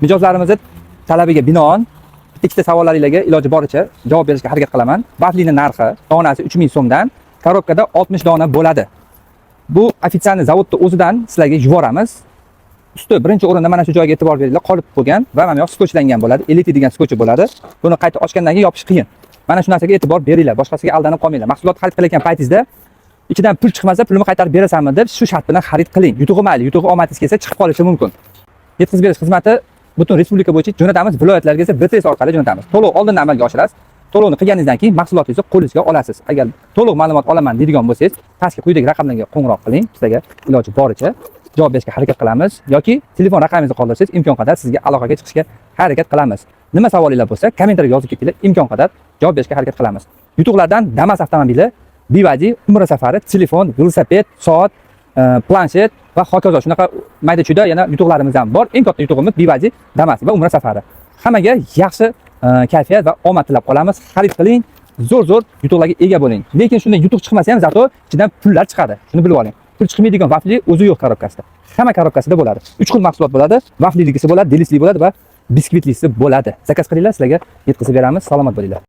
Mijozlarimiz talabiga binoan ikkita savollaringizga iloji boricha javob berishga harakat qilaman. Vaflining narxi donasi 3000 so'mdan, korobkada 60 dona bo'ladi. Bu ofitsialniy zavodda o'zidan sizlarga yuboramiz. Usti birinchi o'rinda mana shu joyga e'tibor beringlar, qolib qo'ygan va mana yoq skochlangan bo'ladi. Elite degan skochi bo'ladi. Buni qayta ochgandan keyin yopish qiyin. Mana shu narsaga e'tibor beringlar, boshqasiga aldanib qolmanglar. Mahsulot xarid qilayotgan paytingizda ichidan pul chiqmasa, pulni qaytarib berasanmi deb shu shart bilan xarid qiling. Yutug'i mayli, yutug'i omadingiz kelsa chiqib qolishi mumkin. Yetkazib berish xizmati butun respublika bo'yicha jo'natamiz, viloyatlarga esa BTS orqali jo'natamiz. To'lov oldindan amalga oshirasiz. To'lovni qilganingizdan keyin mahsulotingizni qo'lingizga olasiz. Agar to'liq ma'lumot olaman deydigan bo'lsangiz, pastga quyidagi raqamlarga qo'ng'iroq qiling. Sizlarga iloji boricha javob berishga harakat qilamiz yoki telefon raqamingizni qoldirsangiz, imkon qadar sizga aloqaga chiqishga harakat qilamiz. Nima savolinglar bo'lsa, kommentariyaga yozib ketinglar, imkon qadar javob berishga harakat qilamiz. Yutuqlardan Damas avtomobili, BYD, Umra safari, telefon, velosiped, soat, planshet va hokazo shunaqa mayda-chuyda yana yutuqlarimiz ham bor. Eng katta yutug'imiz BYD, Damas va Umra safari. Hammaga yaxshi kayfiyat va omad tilab qolamiz. Xarid qiling, zo'r yutuqlarga ega bo'ling. Lekin shunday yutuq chiqmasa ham zato ichidan pullar chiqadi. Shuni bilib oling. Pul chiqmaydigan vafli o'zi yo'q korobkasida. Hamma korobkasida bo'ladi. 3 xil mahsulot bo'ladi. Vafliligisi bo'ladi, delisli bo'ladi va biskvitlisi bo'ladi. Zakaz qilinglar, sizlarga yetkazib beramiz. Salomat bo'linglar.